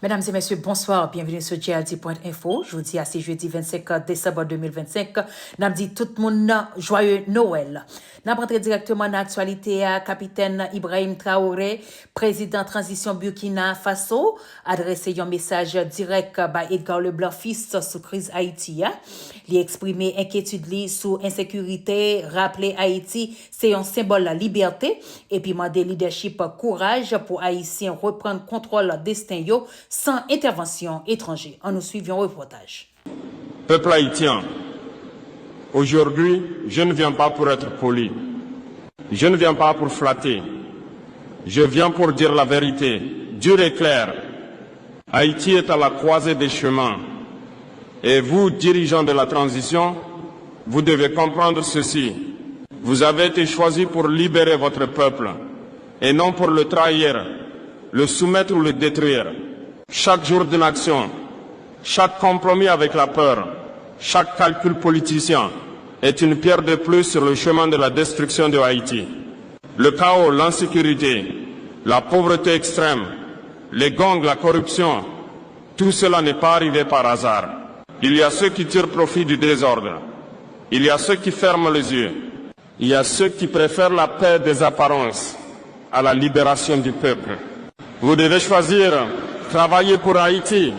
Mesdames et messieurs, bonsoir. Bienvenue sur GLT.info. Je vous dis à ce jeudi 25 décembre 2025. Nous dit tout le monde joyeux Noël. Nous rentrons directement dans l'actualité à capitaine Ibrahim Traoré, président transition Burkina Faso, adressé un message direct à Edgar Leblanc fils sur crise Haïti. Il a exprimé inquiétude sur insécurité, rappelé Haïti, c'est un symbole de la liberté, et puis demandé leadership courage pour Haïtiens reprendre contrôle destin yo sans intervention étrangère. En nous suivant un reportage. Peuple haïtien, aujourd'hui, je ne viens pas pour être poli. Je ne viens pas pour flatter. Je viens pour dire la vérité, dure et claire. Haïti est à la croisée des chemins. Et vous, dirigeants de la transition, vous devez comprendre ceci. Vous avez été choisis pour libérer votre peuple, et non pour le trahir, le soumettre ou le détruire. Chaque jour d'une action, chaque compromis avec la peur, chaque calcul politicien est une pierre de plus sur le chemin de la destruction de Haïti. Le chaos, l'insécurité, la pauvreté extrême, les gangs, la corruption, tout cela n'est pas arrivé par hasard. Il y a ceux qui tirent profit du désordre. Il y a ceux qui ferment les yeux. Il y a ceux qui préfèrent la paix des apparences à la libération du peuple. Vous devez choisir travailler pour Haïti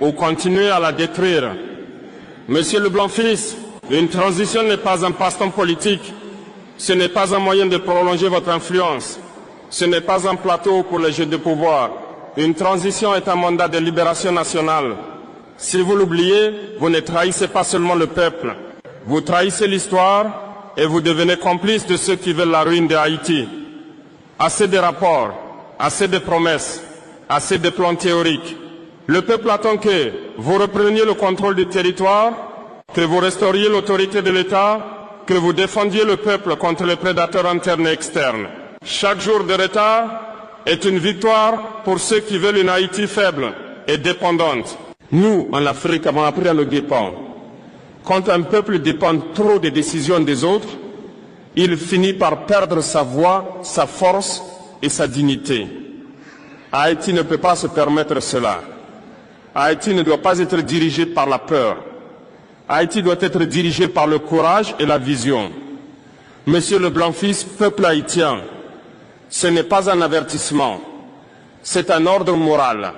ou continuer à la détruire. Monsieur Leblanc-Fils, une transition n'est pas un passe-temps politique. Ce n'est pas un moyen de prolonger votre influence. Ce n'est pas un plateau pour les jeux de pouvoir. Une transition est un mandat de libération nationale. Si vous l'oubliez, vous ne trahissez pas seulement le peuple. Vous trahissez l'histoire et vous devenez complice de ceux qui veulent la ruine de Haïti. Assez de rapports, assez de promesses, assez de plans théoriques. Le peuple attend que vous repreniez le contrôle du territoire, que vous restauriez l'autorité de l'État, que vous défendiez le peuple contre les prédateurs internes et externes. Chaque jour de retard est une victoire pour ceux qui veulent une Haïti faible et dépendante. Nous, en Afrique, avons appris à nous dépendre. Quand un peuple dépend trop des décisions des autres, il finit par perdre sa voix, sa force et sa dignité. Haïti ne peut pas se permettre cela. Haïti ne doit pas être dirigé par la peur. Haïti doit être dirigé par le courage et la vision. Monsieur Leblanc-Fils, peuple haïtien, ce n'est pas un avertissement, c'est un ordre moral.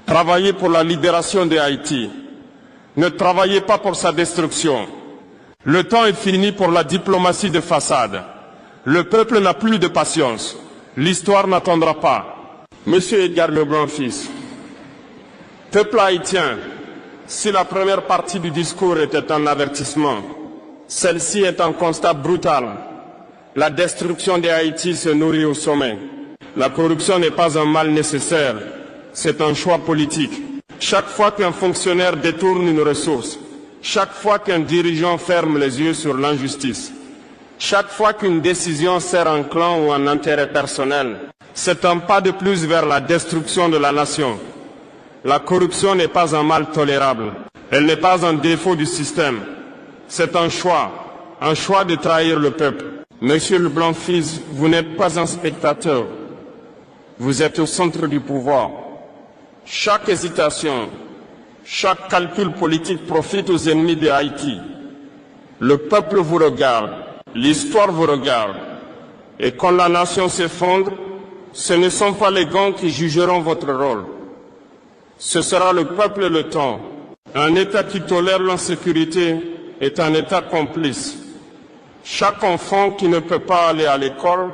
Travaillez pour la libération de Haïti. Ne travaillez pas pour sa destruction. Le temps est fini pour la diplomatie de façade. Le peuple n'a plus de patience. L'histoire n'attendra pas. Monsieur Edgar Leblanc-Fils, peuple haïtien, si la première partie du discours était un avertissement, celle-ci est un constat brutal. La destruction de Haïti se nourrit au sommet. La corruption n'est pas un mal nécessaire, c'est un choix politique. Chaque fois qu'un fonctionnaire détourne une ressource, chaque fois qu'un dirigeant ferme les yeux sur l'injustice, chaque fois qu'une décision sert un clan ou un intérêt personnel, c'est un pas de plus vers la destruction de la nation. La corruption n'est pas un mal tolérable. Elle n'est pas un défaut du système. C'est un choix de trahir le peuple. Monsieur Leblanc-Fils, vous n'êtes pas un spectateur. Vous êtes au centre du pouvoir. Chaque hésitation, chaque calcul politique profite aux ennemis de Haïti. Le peuple vous regarde, l'histoire vous regarde. Et quand la nation s'effondre, ce ne sont pas les gangs qui jugeront votre rôle. Ce sera le peuple et le temps. Un État qui tolère l'insécurité est un État complice. Chaque enfant qui ne peut pas aller à l'école,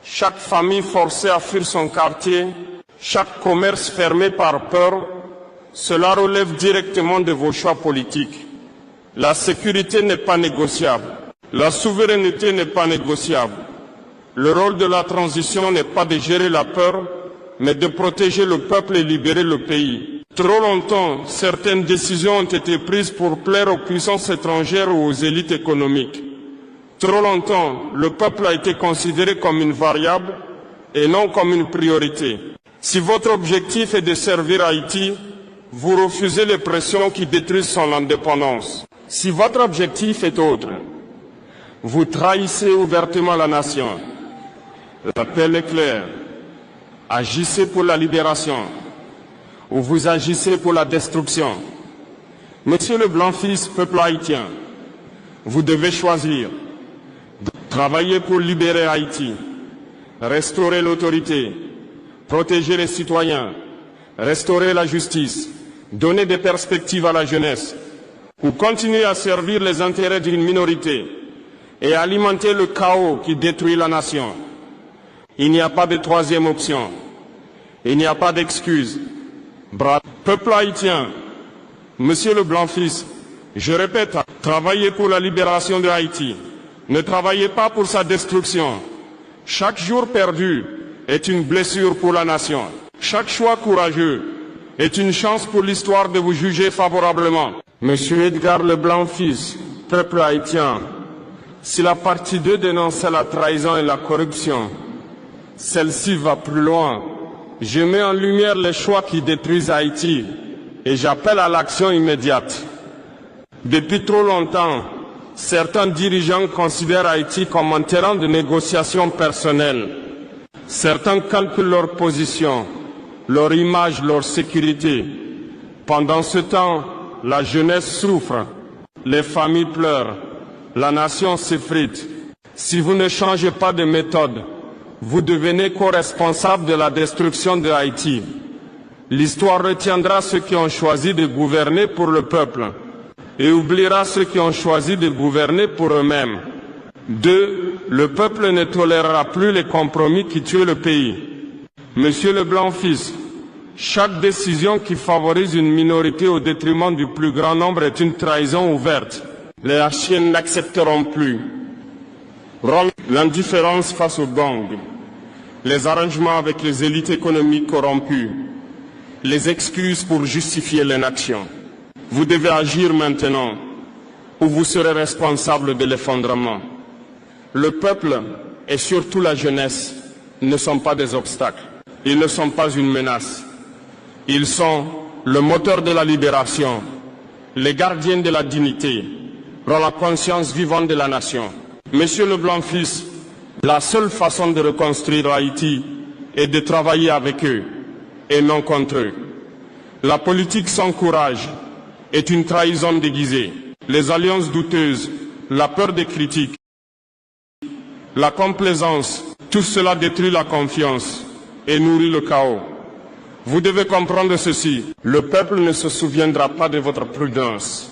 chaque famille forcée à fuir son quartier, chaque commerce fermé par peur, cela relève directement de vos choix politiques. La sécurité n'est pas négociable. La souveraineté n'est pas négociable. Le rôle de la transition n'est pas de gérer la peur, mais de protéger le peuple et libérer le pays. Trop longtemps, certaines décisions ont été prises pour plaire aux puissances étrangères ou aux élites économiques. Trop longtemps, le peuple a été considéré comme une variable et non comme une priorité. Si votre objectif est de servir Haïti, vous refusez les pressions qui détruisent son indépendance. Si votre objectif est autre, vous trahissez ouvertement la nation. L'appel est clair. Agissez pour la libération. ou vous agissez pour la destruction. Monsieur le Blanc-Fils, peuple haïtien, vous devez choisir. Travailler pour libérer Haïti, restaurer l'autorité, protéger les citoyens, restaurer la justice, donner des perspectives à la jeunesse, ou continuer à servir les intérêts d'une minorité et alimenter le chaos qui détruit la nation. Il n'y a pas de troisième option. Il n'y a pas d'excuse. Bravo. Peuple haïtien, Monsieur le Blanc-Fils, je répète, travaillez pour la libération de Haïti. Ne travaillez pas pour sa destruction. Chaque jour perdu est une blessure pour la nation. Chaque choix courageux est une chance pour l'histoire de vous juger favorablement. Monsieur Edgar le Blanc-Fils, peuple haïtien, si la partie 2 dénonçait la trahison et la corruption, celle-ci va plus loin. Je mets en lumière les choix qui détruisent Haïti et j'appelle à l'action immédiate. Depuis trop longtemps, certains dirigeants considèrent Haïti comme un terrain de négociation personnelle. Certains calculent leur position, leur image, leur sécurité. Pendant ce temps, la jeunesse souffre, les familles pleurent, la nation s'effrite. Si vous ne changez pas de méthode, vous devenez co-responsable de la destruction de Haïti. L'histoire retiendra ceux qui ont choisi de gouverner pour le peuple et oubliera ceux qui ont choisi de gouverner pour eux-mêmes. 2. Le peuple ne tolérera plus les compromis qui tuent le pays. Monsieur le Blanc-Fils, chaque décision qui favorise une minorité au détriment du plus grand nombre est une trahison ouverte. Les Haïtiens n'accepteront plus. L'indifférence face aux gangs, les arrangements avec les élites économiques corrompues, les excuses pour justifier l'inaction. Vous devez agir maintenant ou vous serez responsable de l'effondrement. Le peuple et surtout la jeunesse ne sont pas des obstacles. Ils ne sont pas une menace. Ils sont le moteur de la libération, les gardiens de la dignité, pour la conscience vivante de la nation. Monsieur le Blanc-Fils, la seule façon de reconstruire Haïti est de travailler avec eux et non contre eux. La politique sans courage est une trahison déguisée. Les alliances douteuses, la peur des critiques, la complaisance, tout cela détruit la confiance et nourrit le chaos. Vous devez comprendre ceci. Le peuple ne se souviendra pas de votre prudence.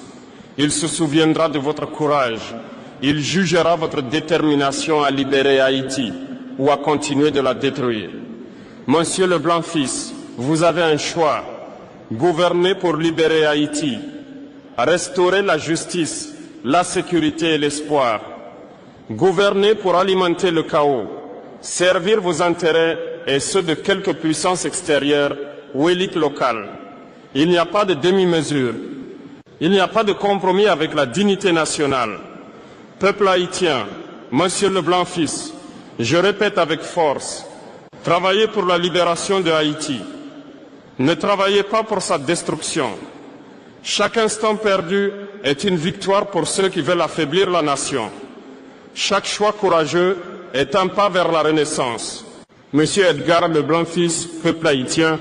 Il se souviendra de votre courage. Il jugera votre détermination à libérer Haïti ou à continuer de la détruire. Monsieur le Blanc-Fils, vous avez un choix. Gouverner pour libérer Haïti, restaurer la justice, la sécurité et l'espoir. Gouverner pour alimenter le chaos, servir vos intérêts et ceux de quelques puissances extérieures ou élites locales. Il n'y a pas de demi-mesure. Il n'y a pas de compromis avec la dignité nationale. Peuple haïtien, Monsieur le Blanc-Fils, je répète avec force, travaillez pour la libération de Haïti. Ne travaillez pas pour sa destruction. Chaque instant perdu est une victoire pour ceux qui veulent affaiblir la nation. Chaque choix courageux est un pas vers la renaissance. Monsieur Edgar le Blanc-Fils, peuple haïtien,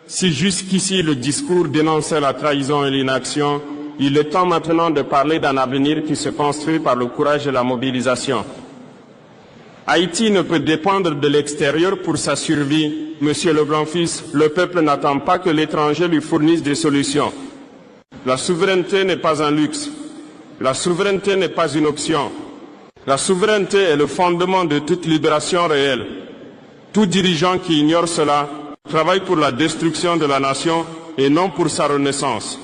si jusqu'ici le discours dénonçait la trahison et l'inaction, il est temps maintenant de parler d'un avenir qui se construit par le courage et la mobilisation. Haïti ne peut dépendre de l'extérieur pour sa survie. Monsieur le Blanc-Fils, le peuple n'attend pas que l'étranger lui fournisse des solutions. La souveraineté n'est pas un luxe. La souveraineté n'est pas une option. La souveraineté est le fondement de toute libération réelle. Tout dirigeant qui ignore cela travaille pour la destruction de la nation et non pour sa renaissance.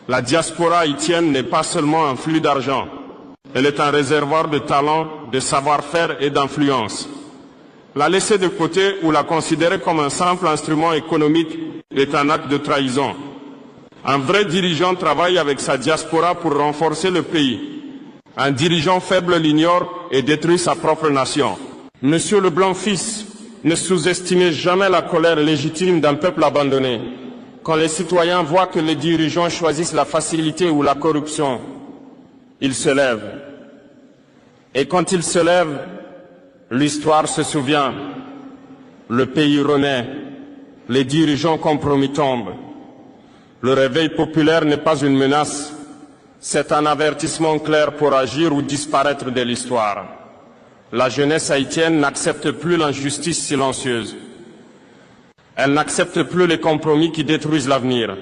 La diaspora haïtienne n'est pas seulement un flux d'argent. Elle est un réservoir de talent, de savoir-faire et d'influence. La laisser de côté ou la considérer comme un simple instrument économique est un acte de trahison. Un vrai dirigeant travaille avec sa diaspora pour renforcer le pays. Un dirigeant faible l'ignore et détruit sa propre nation. Monsieur le Blanc-Fils, ne sous-estimez jamais la colère légitime d'un peuple abandonné. Quand les citoyens voient que les dirigeants choisissent la facilité ou la corruption, ils se lèvent. Et quand ils se lèvent, l'histoire se souvient. Le pays renaît, les dirigeants compromis tombent. Le réveil populaire n'est pas une menace, c'est un avertissement clair pour agir ou disparaître de l'histoire. La jeunesse haïtienne n'accepte plus l'injustice silencieuse. Elle n'accepte plus les compromis qui détruisent l'avenir.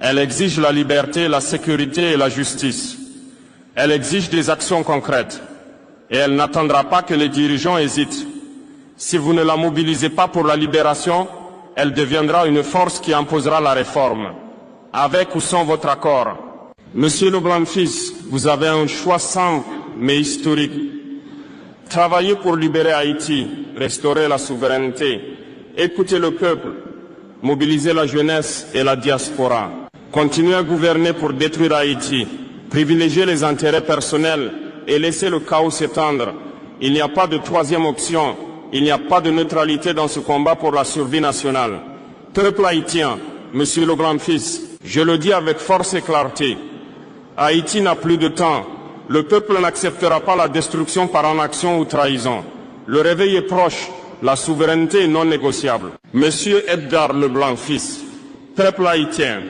Elle exige la liberté, la sécurité et la justice. Elle exige des actions concrètes. Et elle n'attendra pas que les dirigeants hésitent. Si vous ne la mobilisez pas pour la libération, elle deviendra une force qui imposera la réforme, avec ou sans votre accord. Monsieur Leblanc-Fils, vous avez un choix simple mais historique. Travaillez pour libérer Haïti, restaurer la souveraineté, écouter le peuple, mobiliser la jeunesse et la diaspora. Continuez à gouverner pour détruire Haïti, privilégier les intérêts personnels et laisser le chaos s'étendre. Il n'y a pas de troisième option. Il n'y a pas de neutralité dans ce combat pour la survie nationale. Peuple haïtien, Monsieur Leblanc-Fils, je le dis avec force et clarté. Haïti n'a plus de temps. Le peuple n'acceptera pas la destruction par inaction ou trahison. Le réveil est proche. La souveraineté est non négociable. Monsieur Edgar Leblanc-Fils, peuple haïtien,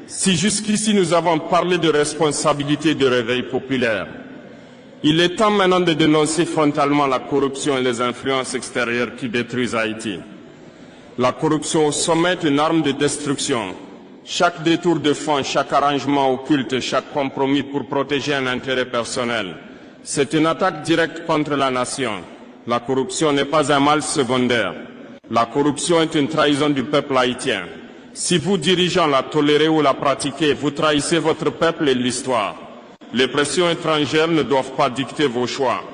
si jusqu'ici nous avons parlé de responsabilité de réveil populaire, il est temps maintenant de dénoncer frontalement la corruption et les influences extérieures qui détruisent Haïti. La corruption au sommet est une arme de destruction. Chaque détour de fonds, chaque arrangement occulte, chaque compromis pour protéger un intérêt personnel, c'est une attaque directe contre la nation. La corruption n'est pas un mal secondaire. La corruption est une trahison du peuple haïtien. Si vous, dirigeants, la tolérez ou la pratiquez, vous trahissez votre peuple et l'histoire. Les pressions étrangères ne doivent pas dicter vos choix.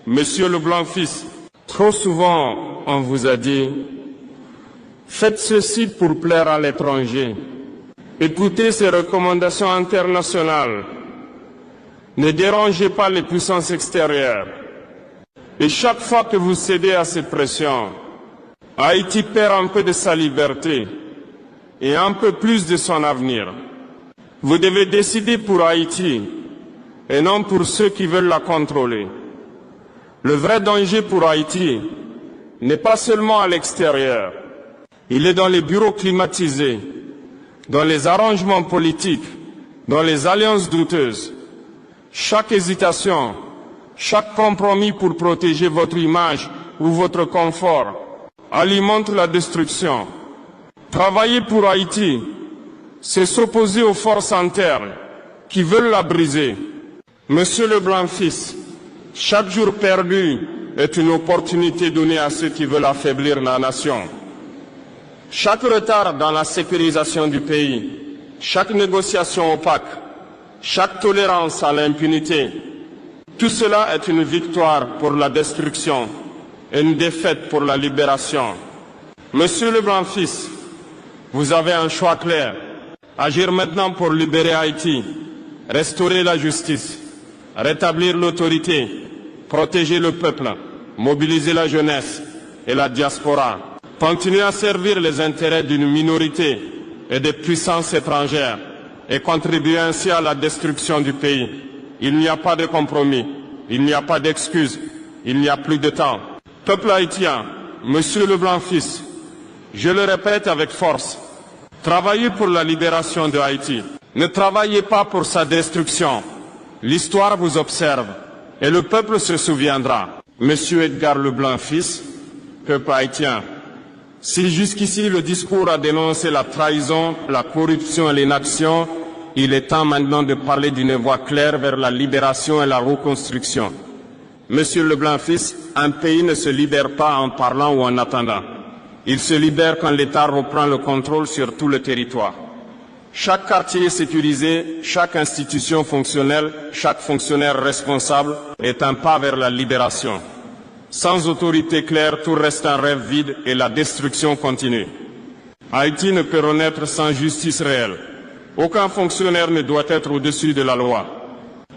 Monsieur Leblanc-Fils, trop souvent on vous a dit « Faites ceci pour plaire à l'étranger. Écoutez ces recommandations internationales. Ne dérangez pas les puissances extérieures. » Et chaque fois que vous cédez à ces pressions, Haïti perd un peu de sa liberté et un peu plus de son avenir. Vous devez décider pour Haïti et non pour ceux qui veulent la contrôler. Le vrai danger pour Haïti n'est pas seulement à l'extérieur. Il est dans les bureaux climatisés, dans les arrangements politiques, dans les alliances douteuses. Chaque hésitation, chaque compromis pour protéger votre image ou votre confort alimente la destruction. Travailler pour Haïti, c'est s'opposer aux forces internes qui veulent la briser. Monsieur Leblanc-Fils, chaque jour perdu est une opportunité donnée à ceux qui veulent affaiblir la nation. Chaque retard dans la sécurisation du pays, chaque négociation opaque, chaque tolérance à l'impunité, tout cela est une victoire pour la destruction et une défaite pour la libération. Monsieur Leblanc-Fils, vous avez un choix clair. Agir maintenant pour libérer Haïti, restaurer la justice, rétablir l'autorité, protéger le peuple, mobiliser la jeunesse et la diaspora, continuer à servir les intérêts d'une minorité et des puissances étrangères et contribuer ainsi à la destruction du pays. Il n'y a pas de compromis, il n'y a pas d'excuses, il n'y a plus de temps. Peuple haïtien, Monsieur Leblanc-Fils, je le répète avec force, travaillez pour la libération de Haïti. Ne travaillez pas pour sa destruction. L'histoire vous observe et le peuple se souviendra. Monsieur Edgar Leblanc-Fils, peuple haïtien, si jusqu'ici le discours a dénoncé la trahison, la corruption et l'inaction, il est temps maintenant de parler d'une voie claire vers la libération et la reconstruction. Monsieur Leblanc-Fils, un pays ne se libère pas en parlant ou en attendant. Il se libère quand l'État reprend le contrôle sur tout le territoire. Chaque quartier sécurisé, chaque institution fonctionnelle, chaque fonctionnaire responsable est un pas vers la libération. Sans autorité claire, tout reste un rêve vide et la destruction continue. Haïti ne peut renaître sans justice réelle. Aucun fonctionnaire ne doit être au-dessus de la loi.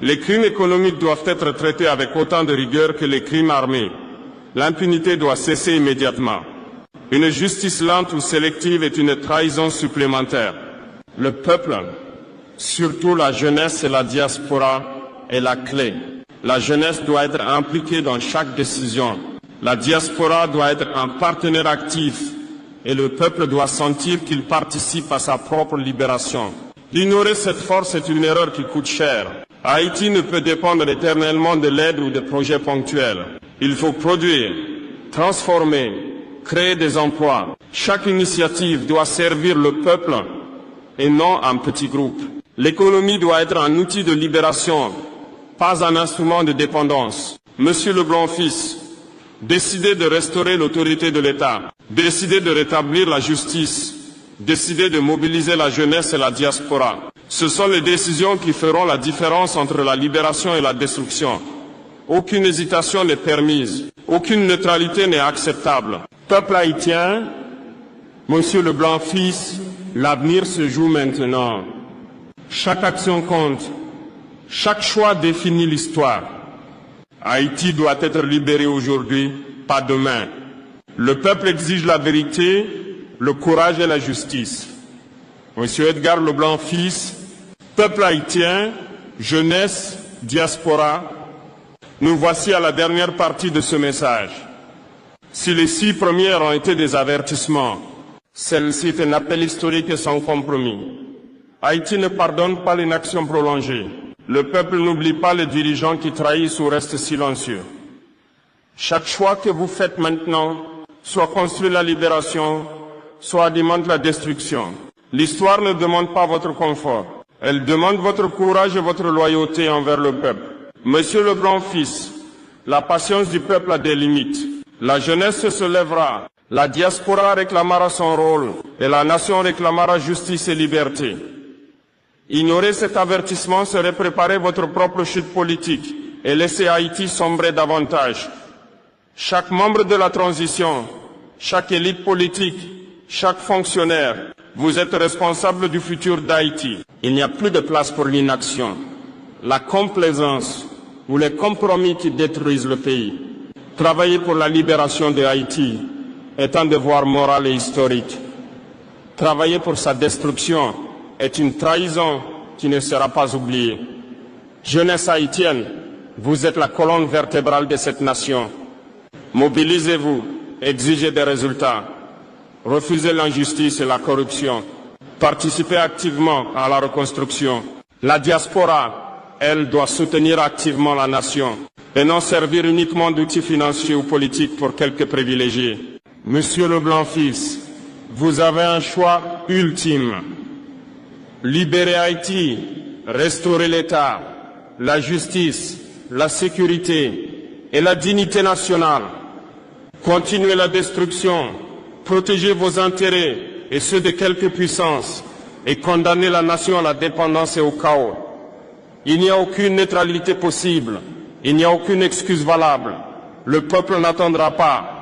Les crimes économiques doivent être traités avec autant de rigueur que les crimes armés. L'impunité doit cesser immédiatement. Une justice lente ou sélective est une trahison supplémentaire. Le peuple, surtout la jeunesse et la diaspora, est la clé. La jeunesse doit être impliquée dans chaque décision. La diaspora doit être un partenaire actif et le peuple doit sentir qu'il participe à sa propre libération. Ignorer cette force est une erreur qui coûte cher. Haïti ne peut dépendre éternellement de l'aide ou de projets ponctuels. Il faut produire, transformer, créer des emplois. Chaque initiative doit servir le peuple et non un petit groupe. L'économie doit être un outil de libération, pas un instrument de dépendance. Monsieur Leblanc-Fils, décidez de restaurer l'autorité de l'État, décidez de rétablir la justice, décidez de mobiliser la jeunesse et la diaspora. Ce sont les décisions qui feront la différence entre la libération et la destruction. Aucune hésitation n'est permise, aucune neutralité n'est acceptable. Peuple haïtien, Monsieur Leblanc-Fils, l'avenir se joue maintenant. Chaque action compte, chaque choix définit l'histoire. Haïti doit être libéré aujourd'hui, pas demain. Le peuple exige la vérité, le courage et la justice. Monsieur Edgar Leblanc-Fils, peuple haïtien, jeunesse, diaspora, nous voici à la dernière partie de ce message. Si les 6 premières ont été des avertissements, celle-ci est un appel historique sans compromis. Haïti ne pardonne pas l'inaction prolongée. Le peuple n'oublie pas les dirigeants qui trahissent ou restent silencieux. Chaque choix que vous faites maintenant, soit construit la libération, soit alimente la destruction. L'histoire ne demande pas votre confort. Elle demande votre courage et votre loyauté envers le peuple. Monsieur Leblanc-Fils, la patience du peuple a des limites. La jeunesse se lèvera, la diaspora réclamera son rôle et la nation réclamera justice et liberté. Ignorer cet avertissement serait préparer votre propre chute politique et laisser Haïti sombrer davantage. Chaque membre de la transition, chaque élite politique, chaque fonctionnaire, vous êtes responsable du futur d'Haïti. Il n'y a plus de place pour l'inaction, la complaisance ou les compromis qui détruisent le pays. Travailler pour la libération de Haïti est un devoir moral et historique. Travailler pour sa destruction est une trahison qui ne sera pas oubliée. Jeunesse haïtienne, vous êtes la colonne vertébrale de cette nation. Mobilisez-vous, exigez des résultats, refusez l'injustice et la corruption, participez activement à la reconstruction. La diaspora, elle, doit soutenir activement la nation et non servir uniquement d'outils financiers ou politiques pour quelques privilégiés. Monsieur Leblanc-Fils, vous avez un choix ultime. Libérer Haïti, restaurer l'État, la justice, la sécurité et la dignité nationale. Continuez la destruction, protégez vos intérêts et ceux de quelques puissances et condamnez la nation à la dépendance et au chaos. Il n'y a aucune neutralité possible, il n'y a aucune excuse valable. Le peuple n'attendra pas.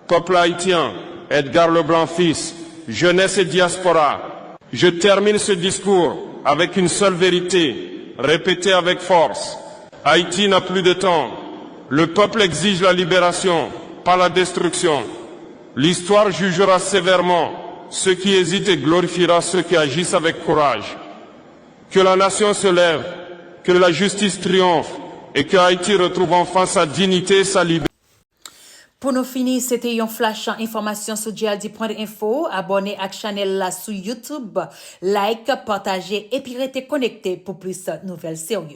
Peuple haïtien, Edgar Leblanc-Fils, jeunesse et diaspora, je termine ce discours avec une seule vérité, répétée avec force. Haïti n'a plus de temps. Le peuple exige la libération, pas la destruction. L'histoire jugera sévèrement ceux qui hésitent et glorifiera ceux qui agissent avec courage. Que la nation se lève, que la justice triomphe et que Haïti retrouve enfin sa dignité et sa liberté. Pour nous finir, c'était un flash en information sur GLD.info. Abonnez à la chaîne sur YouTube, like, partagez et puis restez connectés pour plus de nouvelles sérieuses.